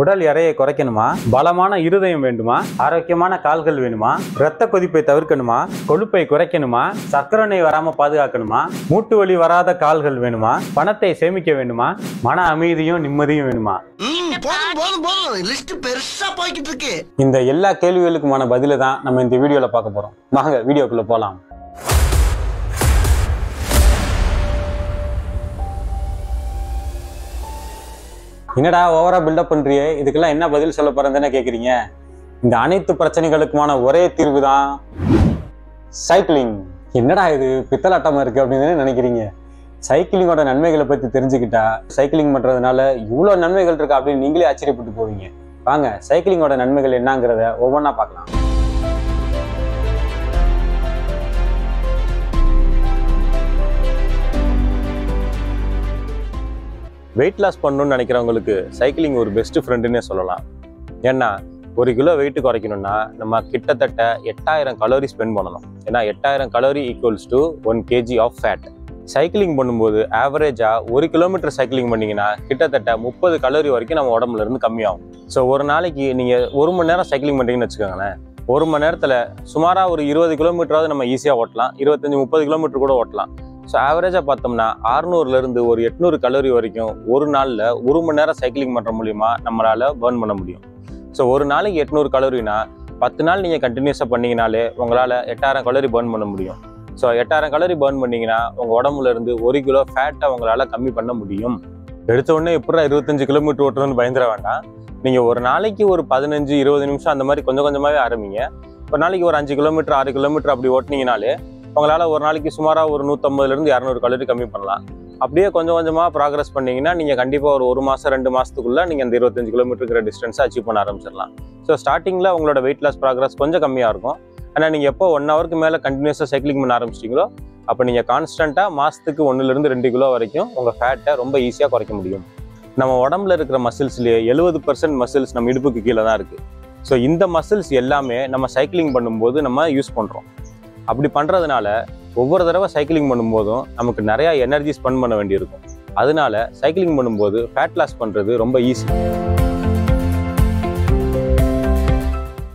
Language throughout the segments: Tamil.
உடல் எடையை குறைக்கணுமா? பலமான இருதயம் வேண்டுமா? ஆரோக்கியமான கால்கள் வேணுமா? இரத்த கொதிப்பை தவிர்க்கணுமா? கொழுப்பை குறைக்கணுமா? சர்க்கரை நோய் வராம பாதுகாக்கணுமா? மூட்டு வலி வராத கால்கள் வேணுமா? பணத்தை சேமிக்க வேண்டுமா? மன அமைதியும் நிம்மதியும் வேணுமா? இந்த எல்லா கேள்விகளுக்குமான பதில தான் நம்ம இந்த வீடியோல பார்க்க போறோம். வாங்க வீடியோக்குள்ள போலாம். என்னடா ஓவரா பில்டப் பண்றியே, இதுக்கெல்லாம் என்ன பதில் சொல்ல போறேன்னு கேக்குறீங்க? இந்த அனைத்து பிரச்சனைகளுக்குமான ஒரே தீர்வு தான் சைக்கிளிங். என்னடா இது பித்தலாட்டமா இருக்கு அப்படின்னு நினைக்கிறீங்க? சைக்கிளிங்கோட நன்மைகளை பத்தி தெரிஞ்சுக்கிட்டா சைக்கிளிங் பண்றதுனால இவ்வளவு நன்மைகள் இருக்கா அப்படின்னு நீங்களே ஆச்சரியப்பட்டு போவீங்க. வாங்க சைக்கிளிங்கோட நன்மைகள் என்னங்கிறத ஒவ்வொன்றா பார்க்கலாம். வெயிட் லாஸ் பண்ணணும்னு நினைக்கிறவங்களுக்கு சைக்கிளிங் ஒரு பெஸ்ட் ஃப்ரெண்டுன்னே சொல்லலாம். ஏன்னா 1 கிலோ வெயிட் குறைக்கணும்னா நம்ம கிட்டத்தட்ட 8000 கலோரி ஸ்பெண்ட் பண்ணணும். ஏன்னா 8000 calorie equals to 1 kg of fat. Cycling பண்ணும்போது ஆவரேஜா 1 கிலோமீட்டர் சைக்கிளிங் பண்ணீங்கன்னா கிட்டத்தட்ட 30 கலோரி வரைக்கும் நம்ம உடம்புல இருந்து கம்மியாகும். ஸோ ஒரு நாளைக்கு நீங்க 1 மணி நேரம் சைக்கிளிங் பண்ணுறீங்கன்னு வச்சுக்கோங்களேன். 1 மணி நேரத்துல சுமாரா ஒரு 20 கிலோமீட்டராவது நம்ம ஈஸியா ஓட்டலாம், 25-30 கிலோமீட்டர் கூட ஓட்டலாம். ஸோ ஆவரேஜாக பார்த்தோம்னா 600லேருந்து ஒரு 800 கலோரி வரைக்கும் ஒரு நாளில் 1 மணி நேரம் சைக்கிளிங் பண்ணுற மூலிமா நம்மளால் பர்ன் பண்ண முடியும். ஸோ ஒரு நாளைக்கு 800 கலோரினா 10 நாள் நீங்கள் கண்டினியூஸாக பண்ணிங்கனாலே உங்களால் 8000 கலோரி பர்ன் பண்ண முடியும். ஸோ 8000 கலோரி பர்ன் பண்ணிங்கன்னா உங்கள் உடம்புல இருந்து 1 கிலோ ஃபேட்டை உங்களால் கம்மி பண்ண முடியும். எடுத்த உடனே எப்படா 25 கிலோமீட்டர் ஓட்டுறதுன்னு பயந்துட வேண்டாம். நீங்கள் ஒரு நாளைக்கு ஒரு 15-20 நிமிஷம் அந்த மாதிரி கொஞ்சம் கொஞ்சமாகவே ஆரம்பிங்க. ஒரு நாளைக்கு ஒரு 5 கிலோமீட்டர் 6 கிலோமீட்டர் அப்படி ஓட்டினீங்கனாலே உங்களால் ஒரு நாளைக்கு சுமாராக ஒரு 150லேருந்து 200 கலோரி கம்மி பண்ணலாம். அப்படியே கொஞ்சம் கொஞ்சமாக ப்ராக்ரஸ் பண்ணிங்கன்னா நீங்கள் கண்டிப்பாக ஒரு 1 மாதம் 2 மாதத்துக்குள்ளே நீங்கள் அந்த 25 கிலோமீட்டருக்கிற டிஸ்டன்ஸை அச்சீவ் பண்ண ஆரம்பிச்சிடலாம். ஸோ ஸ்டார்டிங்கில் உங்களோட வெயிட் லாஸ் ப்ராக்ரஸ் கொஞ்சம் கம்மியாக இருக்கும். ஆனால் நீங்கள் எப்போ 1 ஹவருக்கு மேலே கண்டினியூஸாக சைக்கிளிங் பண்ண ஆரம்பிச்சிட்டிங்களோ அப்போ நீங்கள் கான்ஸ்டண்ட்டாக மாதத்துக்கு 1லேருந்து 2 கிலோ வரைக்கும் உங்கள் ஃபேட்டை ரொம்ப ஈஸியாக குறைக்க முடியும். நம்ம உடம்புல இருக்கிற மசில்ஸ்லேயே 70% மசில்ஸ் நம்ம இடுப்புக்கு கீழே தான் இருக்குது. ஸோ இந்த மசில்ஸ் எல்லாமே நம்ம சைக்கிளிங் பண்ணும்போது நம்ம யூஸ் பண்ணுறோம். அப்படி பண்ணுறதுனால ஒவ்வொரு தடவை சைக்கிளிங் பண்ணும்போதும் நமக்கு நிறையா எனர்ஜி ஸ்பெண்ட் பண்ண வேண்டியிருக்கும். அதனால சைக்கிளிங் பண்ணும்போது ஃபேட் லாஸ் பண்ணுறது ரொம்ப ஈஸி.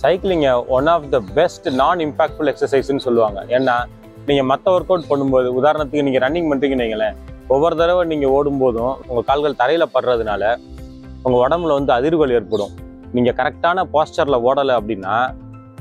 சைக்கிளிங்கை one of the best non impactful எக்ஸசைஸ்ன்னு சொல்லுவாங்க. ஏன்னா நீங்கள் மற்ற ஒர்க் அவுட் பண்ணும்போது, உதாரணத்துக்கு நீங்கள் ரன்னிங் பண்ணுறீங்கன்னு வைங்களேன், ஒவ்வொரு தடவை நீங்கள் ஓடும்போதும் உங்கள் கால்கள் தரையில் படுறதுனால உங்கள் உடம்புல வந்து அதிர்வுகள் ஏற்படும். நீங்கள் கரெக்டான போஸ்டரில் ஓடலை அப்படின்னா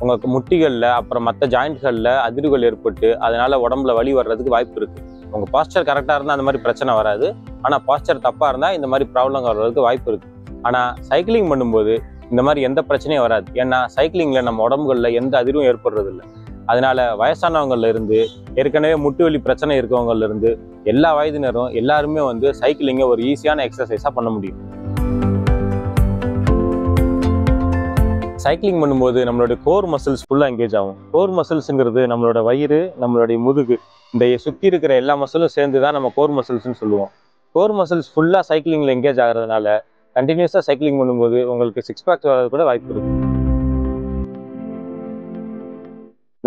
உங்களுக்கு முட்டிகளில் அப்புறம் மற்ற ஜாயிண்ட்களில் அதிர்வுகள் ஏற்பட்டு அதனால் உடம்புல வலி வர்றதுக்கு வாய்ப்பு இருக்குது. உங்கள் பாஸ்டர் கரெக்டாக இருந்தால் அந்த மாதிரி பிரச்சனை வராது. ஆனால் பாஸ்டர் தப்பாக இருந்தால் இந்த மாதிரி ப்ராப்ளம் வர்றதுக்கு வாய்ப்பு இருக்குது. ஆனால் சைக்கிளிங் பண்ணும்போது இந்த மாதிரி எந்த பிரச்சனையும் வராது. ஏன்னா சைக்கிளிங்கில் நம்ம உடம்புகளில் எந்த அதிர்வும் ஏற்படுறதில்லை. அதனால் வயசானவங்கள்ல இருந்து, ஏற்கனவே முட்டு வலி பிரச்சனை இருக்கவங்கள்ல இருந்து எல்லா வயதினரும் எல்லாருமே வந்து சைக்கிளிங்கை ஒரு ஈஸியான எக்ஸசைஸாக பண்ண முடியும். சைக்கிளிங் பண்ணும்போது நம்மளுடைய கோர் மசில்ஸ் ஃபுல்லாக எங்கேஜ் ஆகும். கோர் மசில்ஸுங்கிறது நம்மளோட வயிறு, நம்மளுடைய முதுகு, இந்த சுற்றி இருக்கிற எல்லா மசிலும் சேர்ந்து தான் நம்ம கோர் மசில்ஸ்ன்னு சொல்லுவோம். கோர் மசில்ஸ் ஃபுல்லாக சைக்கிளிங்கில் எங்கேஜ் ஆகிறதுனால கண்டினியூஸாக சைக்கிளிங் பண்ணும்போது உங்களுக்கு 6 பேக்ஸ் வர்றது கூட வாய்ப்பு இருக்குது.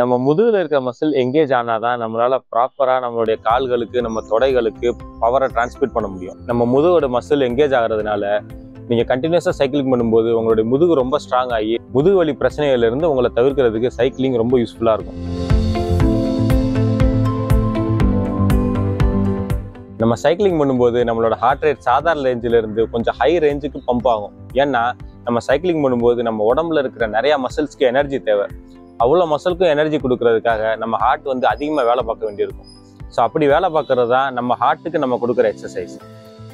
நம்ம முதுகில் இருக்கிற மசில் எங்கேஜ் ஆனால் தான் நம்மளால் ப்ராப்பராக நம்மளுடைய கால்களுக்கு, நம்ம தொடைகளுக்கு பவரை டிரான்ஸ்மிட் பண்ண முடியும். நம்ம முதுகோட மசில் எங்கேஜ் ஆகிறதுனால நீங்கள் கண்டினியூஸாக சைக்கிளிங் பண்ணும்போது உங்களுடைய முதுகு ரொம்ப ஸ்ட்ராங் ஆகி முதுகு வலி பிரச்சனையிலிருந்து உங்களை தவிர்க்கிறதுக்கு சைக்கிளிங் ரொம்ப யூஸ்ஃபுல்லாக இருக்கும். நம்ம சைக்கிளிங் பண்ணும்போது நம்மளோட ஹார்ட் ரேட் சாதாரண ரேஞ்சிலிருந்து கொஞ்சம் ஹை ரேஞ்சுக்கு பம்ப் ஆகும். ஏன்னா நம்ம சைக்கிளிங் பண்ணும்போது நம்ம உடம்புல இருக்கிற நிறையா மசில்ஸ்க்கு எனர்ஜி தேவை. அவ்வளோ மசிலுக்கும் எனர்ஜி கொடுக்கறதுக்காக நம்ம ஹார்ட் வந்து அதிகமாக வேலை பார்க்க வேண்டியிருக்கும். ஸோ அப்படி வேலை பார்க்கறது தான் நம்ம ஹார்ட்டுக்கு நம்ம கொடுக்குற எக்ஸசைஸ்.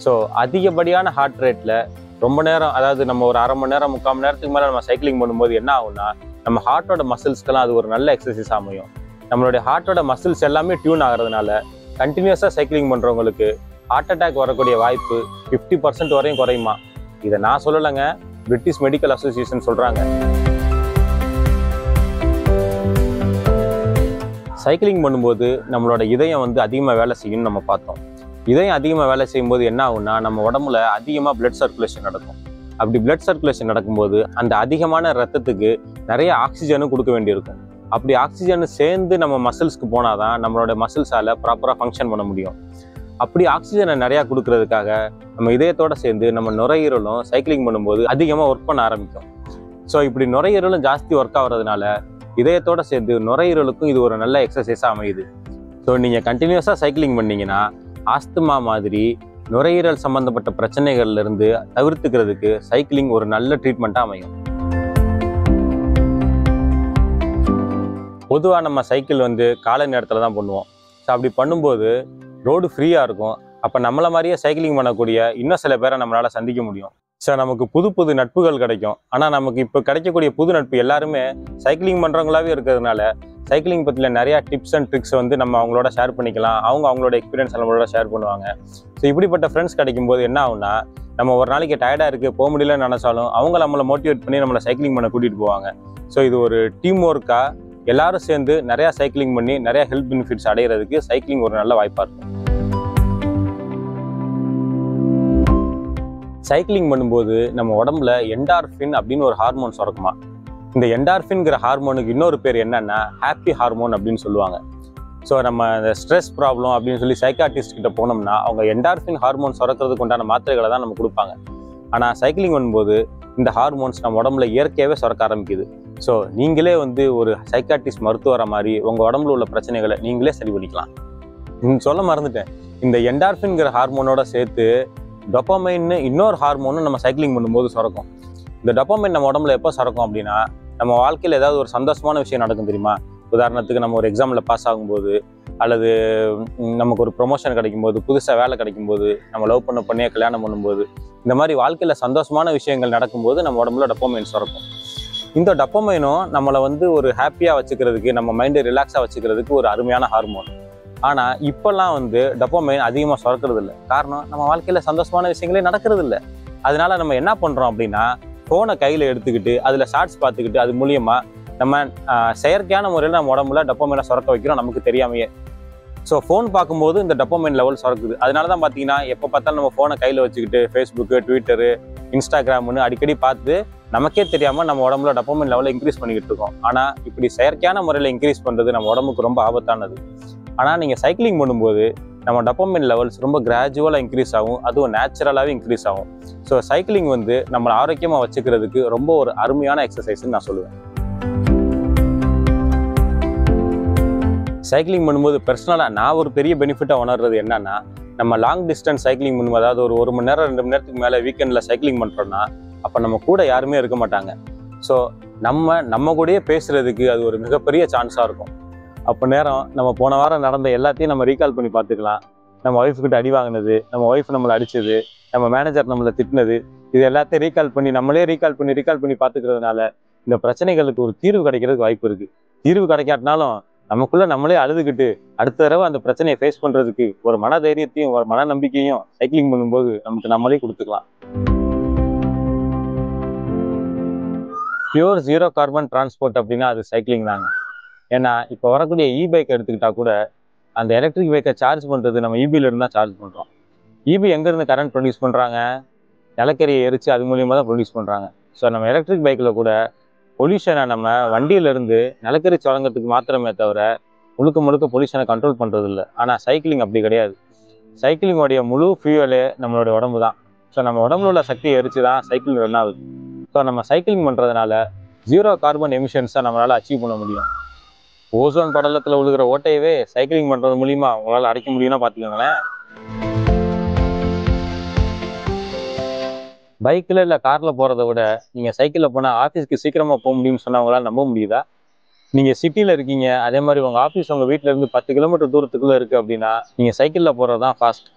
ஸோ அதிகப்படியான ஹார்ட் ரேட்டில் ரொம்ப நேரம், அதாவது நம்ம ஒரு 1/2 மணி நேரம் 3/4 மணி நேரத்துக்கு மேலே நம்ம சைக்கிளிங் பண்ணும்போது என்ன ஆகும்னா நம்ம ஹார்ட்டோட மசில்ஸ்க்கெல்லாம் அது ஒரு நல்ல எக்ஸசைஸ் அமையும். நம்மளுடைய ஹார்ட்டோட மசில்ஸ் எல்லாமே டியூன் ஆகிறதுனால கண்டினியூஸாக சைக்கிளிங் பண்ணுறவங்களுக்கு ஹார்ட் அட்டாக் வரக்கூடிய வாய்ப்பு 50% வரையும் குறையுமா. இதை நான் சொல்லலைங்க, பிரிட்டிஷ் மெடிக்கல் அசோசியேஷன் சொல்கிறாங்க. சைக்கிளிங் பண்ணும்போது நம்மளோட இதயம் வந்து அதிகமாக வேலை செய்யும்னு நம்ம பார்த்தோம். இதயம் அதிகமாக வேலை செய்யும்போது என்ன ஆகும்னா நம்ம உடம்புல அதிகமாக பிளட் சர்க்குலேஷன் நடக்கும். அப்படி பிளட் சர்க்குலேஷன் நடக்கும்போது அந்த அதிகமான ரத்தத்துக்கு நிறைய ஆக்சிஜனும் கொடுக்க வேண்டியிருக்கும். அப்படி ஆக்சிஜன் சேர்ந்து நம்ம மசில்ஸ்க்கு போனால் தான் நம்மளோட மசில்ஸால் ப்ராப்பராக ஃபங்க்ஷன் பண்ண முடியும். அப்படி ஆக்சிஜனை நிறையா கொடுக்கறதுக்காக நம்ம இதயத்தோட சேர்ந்து நம்ம நுரையீரலும் சைக்கிளிங் பண்ணும்போது அதிகமாக ஒர்க் பண்ண ஆரம்பிக்கும். ஸோ இப்படி நுரையீரலும் ஜாஸ்தி ஒர்க் ஆகிறதுனால இதயத்தோட சேர்ந்து நுரையீரலுக்கும் இது ஒரு நல்ல எக்ஸசைஸாக அமையுது. ஸோ நீங்கள் கண்டினியூஸாக சைக்கிளிங் பண்ணீங்கன்னா ஆஸ்துமா மாதிரி நுரையீரல் சம்மந்தப்பட்ட பிரச்சனைகள்லேருந்து தவிர்த்துக்கிறதுக்கு சைக்கிளிங் ஒரு நல்ல ட்ரீட்மெண்ட்டாக அமையும். பொதுவாக நம்ம சைக்கிள் காலை நேரத்தில் தான் பண்ணுவோம். ஸோ அப்படி பண்ணும்போது ரோடு ஃப்ரீயாக இருக்கும். அப்போ நம்மளை மாதிரியே சைக்கிளிங் பண்ணக்கூடிய இன்னும் சில பேரை நம்மளால் சந்திக்க முடியும். ஸோ நமக்கு புது புது நட்புகள் கிடைக்கும். ஆனால் நமக்கு இப்போ கிடைக்கக்கூடிய புது நட்பு எல்லாருமே சைக்கிளிங் பண்ணுறவங்களாவே இருக்கிறதுனால சைக்கிளிங் பற்றின நிறையா டிப்ஸ் அண்ட் ட்ரிக்ஸ் நம்ம அவங்களோட ஷேர் பண்ணிக்கலாம். அவங்களோட எக்ஸ்பீரியன்ஸ் நம்மளோட ஷேர் பண்ணுவாங்க. ஸோ இப்படிப்பட்ட ஃப்ரெண்ட்ஸ் கிடைக்கும்போது என்ன ஆகும்னா, நம்ம ஒரு நாளைக்கு டயர்டாக இருக்குது போக முடியலன்னு நினச்சாலும் அவங்க நம்மளை மோட்டிவேட் பண்ணி நம்மளை சைக்கிளிங் பண்ண கூட்டிகிட்டு போவாங்க. ஸோ இது ஒரு டீம் ஒர்க்காக எல்லாரும் சேர்ந்து நிறையா சைக்கிளிங் பண்ணி நிறையா ஹெல்த் பெனிஃபிட்ஸ் அடைகிறதுக்கு சைக்கிளிங் ஒரு நல்ல வாய்ப்பாக இருக்கும். சைக்கிளிங் பண்ணும்போது நம்ம உடம்புல என்டார்ஃபின் அப்படின்னு ஒரு ஹார்மோன் சுரக்குமா. இந்த என்டார்ஃபின்ங்கிற ஹார்மோனுக்கு இன்னொரு பேர் என்னன்னா ஹாப்பி ஹார்மோன் அப்படின்னு சொல்லுவாங்க. ஸோ நம்ம இந்த ஸ்ட்ரெஸ் ப்ராப்ளம் அப்படின்னு சொல்லி சைக்காட்டிஸ்ட் கிட்ட போனோம்னா அவங்க என்டார்ஃபின் ஹார்மோன் சுரக்கிறதுக்கு உண்டான மாத்திரைகளை தான் நம்ம கொடுப்பாங்க. ஆனால் சைக்கிளிங் பண்ணும்போது இந்த ஹார்மோன்ஸ் நம்ம உடம்புல இயற்கையாகவே சுரக்க ஆரம்பிக்குது. ஸோ நீங்களே ஒரு சைக்காட்டிஸ்ட் மருத்துவரை மாதிரி உங்கள் உடம்புல உள்ள பிரச்சனைகளை நீங்களே சரி பண்ணிக்கலாம். சொல்ல மறந்துட்டேன், இந்த என்டார்ஃபின்ங்கிற ஹார்மோனோட சேர்த்து டொபமைன்னு இன்னொரு ஹார்மோனும் நம்ம சைக்கிளிங் பண்ணும்போது சுரக்கும். இந்த டொபமைன் நம்ம உடம்புல எப்போ சுரக்கும் அப்படின்னா, நம்ம வாழ்க்கையில் ஏதாவது ஒரு சந்தோஷமான விஷயம் நடக்கும் தெரியுமா. உதாரணத்துக்கு நம்ம ஒரு எக்ஸாமில் பாஸ் ஆகும்போது, அல்லது நமக்கு ஒரு ப்ரொமோஷன் கிடைக்கும்போது, புதுசாக வேலை கிடைக்கும்போது, நம்ம லவ் பண்ண பண்ணியே கல்யாணம் பண்ணும்போது, இந்த மாதிரி வாழ்க்கையில் சந்தோஷமான விஷயங்கள் நடக்கும்போது நம்ம உடம்புல டொபமைன் சுரக்கும். இந்த டொபமைனும் நம்மளை ஒரு ஹாப்பியாக வச்சுக்கிறதுக்கு, நம்ம மைண்டை ரிலாக்ஸாக வச்சுக்கிறதுக்கு ஒரு அருமையான ஹார்மோன். ஆனால் இப்போல்லாம் டொபமைன் அதிகமாக சுரக்கிறது இல்லை. காரணம், நம்ம வாழ்க்கையில் சந்தோஷமான விஷயங்களே நடக்கிறது இல்லை. அதனால நம்ம என்ன பண்ணுறோம் அப்படின்னா, ஃபோனை கையில் எடுத்துக்கிட்டு அதில் ஷார்ட்ஸ் பார்த்துக்கிட்டு அது மூலியமாக நம்ம செயற்கையான முறையில் நம்ம உடம்புல டொபமைனை சுரக்க வைக்கிறோம் நமக்கு தெரியாமையே. ஸோ ஃபோன் பார்க்கும்போது இந்த டொபமைன் லெவல் சுரக்குது. அதனால தான் பார்த்தீங்கன்னா எப்போ பார்த்தாலும் நம்ம ஃபோனை கையில் வச்சுக்கிட்டு ஃபேஸ்புக்கு, ட்விட்டரு, இன்ஸ்டாகிராம்னு அடிக்கடி பார்த்து நமக்கே தெரியாமல் நம்ம உடம்புல டொபமைன் லெவலை இன்க்ரீஸ் பண்ணிக்கிட்டு இருக்கோம். ஆனால் இப்படி செயற்கையான முறையில் இன்க்ரீஸ் பண்ணுறது நம்ம உடம்புக்கு ரொம்ப ஆபத்தானது. ஆனால் நீங்கள் சைக்கிளிங் பண்ணும்போது நம்ம டொபமைன் லெவல்ஸ் ரொம்ப கிராஜுவலாக இன்க்ரீஸ் ஆகும், அதுவும் நேச்சுரலாகவே இன்க்ரீஸ் ஆகும். ஸோ சைக்கிளிங் நம்மளை ஆரோக்கியமாக வச்சுக்கிறதுக்கு ரொம்ப ஒரு அருமையான எக்ஸசைஸ்ன்னு நான் சொல்லுவேன். சைக்கிளிங் பண்ணும்போது பர்சனலாக நான் ஒரு பெரிய பெனிஃபிட்டாக உணர்றது என்னன்னா, நம்ம லாங் டிஸ்டன்ஸ் சைக்கிளிங் பண்ணும்போது, அதாவது ஒரு மணி நேரம் 2 மணி நேரத்துக்கு மேலே வீக்கெண்டில் சைக்கிளிங் பண்ணுறோன்னா அப்போ நம்ம கூட யாருமே இருக்க மாட்டாங்க. ஸோ நம்ம கூடயே பேசுகிறதுக்கு அது ஒரு மிகப்பெரிய சான்ஸாக இருக்கும். அப்போ நேரம் நம்ம போன வாரம் நடந்த எல்லாத்தையும் நம்ம ரீகால் பண்ணி பார்த்துக்கலாம். நம்ம ஒய்ஃப்கிட்ட அடி வாங்கினது, நம்ம ஒய்ஃப் நம்மளை அடித்தது, நம்ம மேனேஜர் நம்மளை திட்டினது, இது எல்லாத்தையும் ரீகால் பண்ணி நம்மளே ரீகால் பண்ணி பார்த்துக்கிறதுனால இந்த பிரச்சனைகளுக்கு ஒரு தீர்வு கிடைக்கிறதுக்கு வாய்ப்பு இருக்குது. தீர்வு கிடைக்காட்டினாலும் நமக்குள்ளே நம்மளே அழுதுகிட்டு அடுத்த தடவை அந்த பிரச்சனையை ஃபேஸ் பண்ணுறதுக்கு ஒரு மன தைரியத்தையும் ஒரு மன நம்பிக்கையும் சைக்கிளிங் பண்ணும்போது நமக்கு நம்மளே கொடுத்துக்கலாம். பியூர் ஜீரோ கார்பன் டிரான்ஸ்போர்ட் அப்படின்னா அது சைக்கிளிங் தாங்க. ஏன்னா இப்போ வரக்கூடிய பைக் எடுத்துக்கிட்டா கூட அந்த எலக்ட்ரிக் பைக்கை சார்ஜ் பண்ணுறது நம்ம இபியிலேருந்து தான் சார்ஜ் பண்ணுறோம். இபி எங்கேருந்து கரண்ட் ப்ரொடியூஸ் பண்ணுறாங்க? நிலக்கரியை எரித்து அது மூலியமாக தான் ப்ரொடியூஸ் பண்ணுறாங்க. ஸோ நம்ம எலக்ட்ரிக் பைக்கில் கூட பொல்யூஷனை நம்ம வண்டியிலேருந்து நிலக்கரி சுரங்கத்துக்கு மாத்திரமே தவிர முழுக்க பொல்யூஷனை கண்ட்ரோல் பண்ணுறது இல்லை. ஆனால் சைக்கிளிங் அப்படி கிடையாது. சைக்கிளிங்கோடைய முழு ஃபியூவலே நம்மளுடைய உடம்பு தான். ஸோ நம்ம உடம்புல உள்ள சக்தியை எரித்து தான் சைக்கிள் ரன் ஆகுது. ஸோ நம்ம சைக்கிளிங் பண்ணுறதுனால ஜீரோ கார்பன் எமிஷன்ஸை நம்மளால் அச்சீவ் பண்ண முடியும். ஓசோன் படலத்தில் விழுகிற ஓட்டையவே சைக்கிளிங் பண்ணுறது மூலிமா உங்களால் அடைக்க முடியும்னா பார்த்துக்கோங்களேன். பைக்கில் இல்லை காரில் போகிறத விட நீங்கள் சைக்கிளில் போனால் ஆஃபீஸ்க்கு சீக்கிரமாக போக முடியும்னு சொன்னால் உங்களால் நம்ப முடியுதா? நீங்கள் சிட்டியில் இருக்கீங்க, அதே மாதிரி உங்கள் ஆஃபீஸ் உங்கள் வீட்டிலேருந்து 10 கிலோமீட்டர் தூரத்துக்குள்ளே இருக்குது அப்படின்னா நீங்கள் சைக்கிளில் போகிறது தான் ஃபாஸ்ட்.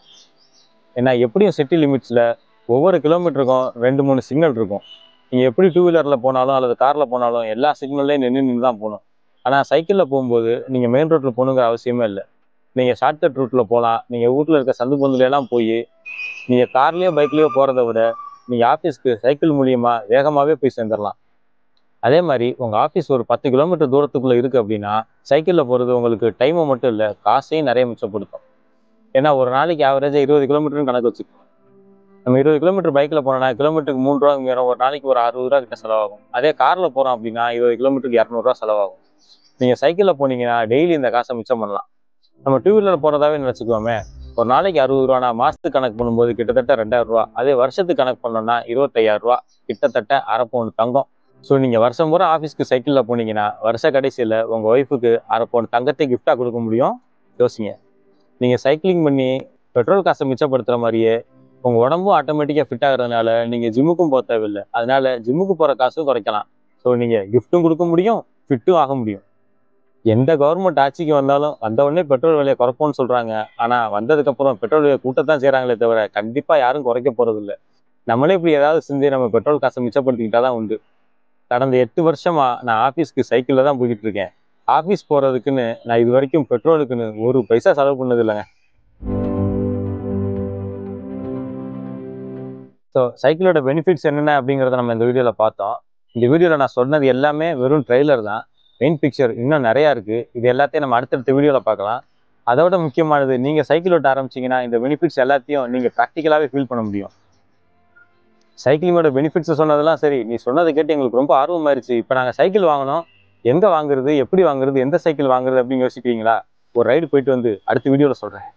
ஏன்னா எப்படியும் சிட்டி லிமிட்ஸில் ஒவ்வொரு கிலோமீட்டருக்கும் 2-3 சிக்னல் இருக்கும். நீங்கள் எப்படி 2 வீலரில் போனாலும் அல்லது காரில் போனாலும் எல்லா சிக்னல்லையும் நின்று தான் போகணும். ஆனால் சைக்கிளில் போகும்போது நீங்கள் மெயின் ரோட்டில் போகணுங்கிற அவசியமே இல்லை. நீங்கள் ஷார்ட்கட் ரூட்டில் போகலாம். நீங்கள் வீட்டில் இருக்க சந்து பொந்துலையெல்லாம் போய் நீங்கள் கார்லேயோ பைக்லேயோ போகிறத விட நீங்கள் ஆஃபீஸ்க்கு சைக்கிள் மூலியமாக வேகமாகவே போய் சேர்ந்துடலாம். அதே மாதிரி உங்கள் ஆஃபீஸ் ஒரு 10 கிலோமீட்டர் தூரத்துக்குள்ளே இருக்குது அப்படின்னா சைக்கிளில் போகிறது உங்களுக்கு டைமை மட்டும் இல்லை, காசையும் நிறைய மிச்சப்படுத்தும். ஏன்னா ஒரு நாளைக்கு ஆவரேஜாக 20 கிலோமீட்டர்னு கணக்கு வச்சுக்கோங்க. நம்ம 20 கிலோமீட்டர் பைக்கில் போனோம்னா கிலோமீட்டருக்கு 3 ரூபா, ஒரு நாளைக்கு ஒரு 60 ரூபா கிட்ட செலவாகும். அதே காரில் போகிறோம் அப்படின்னா 20 கிலோமீட்டருக்கு 200 ரூபா செலவாகும். நீங்கள் சைக்கிளில் போனீங்கன்னா டெய்லி இந்த காசை மிச்சம் பண்ணலாம். நம்ம 2 வீலரில் போகிறதாவே நினச்சிக்குவோமே, ஒரு நாளைக்கு 60 ரூபானா மாசத்துக்கு கணக்கு பண்ணும்போது கிட்டத்தட்ட 2000 ரூபா. அதே வருஷத்துக்கு கணக்கு பண்ணோம்னா 25,000 ரூபா, கிட்டத்தட்ட அரை பவுன் தங்கம். ஸோ நீங்க வருஷம் பூரா ஆஃபீஸ்க்கு சைக்கிள்ல போனீங்கன்னா வருஷ கடைசியில உங்க ஒய்ஃபுக்கு அரை பவுன் தங்கத்தை கிஃப்டா கொடுக்க முடியும். யோசிங்க. நீங்க சைக்கிளிங் பண்ணி பெட்ரோல் காசை மிச்சப்படுத்துற மாதிரியே உங்க உடம்பும் ஆட்டோமேட்டிக்கா ஃபிட் ஆகுறதுனால நீங்க ஜிம்முக்கும் போக தேவையில்லை. அதனால ஜிம்முக்கு போற காசும் குறைக்கலாம். ஸோ நீங்க கிஃப்ட்டும் கொடுக்க முடியும், ஃபிட்டும் ஆக முடியும். எந்த கவர்மெண்ட் ஆட்சிக்கு வந்தாலும் வந்த உடனே பெட்ரோல் விலையை குறைப்போம்னு சொல்றாங்க. ஆனா வந்ததுக்கு அப்புறம் பெட்ரோல் விலையை கூட்டத்தான் செய்யறாங்களே தவிர கண்டிப்பா யாரும் குறைக்க போறது இல்லை. நம்மளே இப்படி ஏதாவது செஞ்சு நம்ம பெட்ரோல் காசை மிச்சப்படுத்திக்கிட்டாதான் உண்டு. கடந்த 8 வருஷமா நான் ஆஃபீஸ்க்கு சைக்கிளில் தான் போய்கிட்டு இருக்கேன். ஆஃபீஸ் போறதுக்குன்னு நான் இது வரைக்கும் பெட்ரோலுக்குன்னு ஒரு பைசா செலவு பண்ணது இல்லைங்க. ஸோ சைக்கிளோட பெனிஃபிட்ஸ் என்னென்ன அப்படிங்கிறத நம்ம இந்த வீடியோவில் பார்த்தோம். இந்த வீடியோவில் நான் சொன்னது எல்லாமே வெறும் ட்ரெய்லர் தான். மெயின் பிக்சர் இன்னும் நிறையா இருக்குது. இது எல்லாத்தையும் நம்ம அடுத்தடுத்த வீடியோவில் பார்க்கலாம். அதோட முக்கியமானது, நீங்கள் சைக்கிள் ஓட்ட ஆரம்பிச்சிங்கன்னா இந்த பெனிஃபிட்ஸ் எல்லாத்தையும் நீங்கள் ப்ராக்டிக்கலாகவே ஃபீல் பண்ண முடியும். சைக்கிளிங்கோட பெனிஃபிட்ஸ் சொன்னதெல்லாம் சரி, நீ சொன்னதை கேட்டு எங்களுக்கு ரொம்ப ஆர்வமாயிருச்சு. இப்போ நாங்கள் சைக்கிள் வாங்கினோம், எங்கே வாங்குறது, எப்படி வாங்குறது, எந்த சைக்கிள் வாங்குறது அப்படின்னு யோசிக்கிறீங்களா? ஒரு ரைடு போயிட்டு வந்து அடுத்த வீடியோவில் சொல்கிறேன்.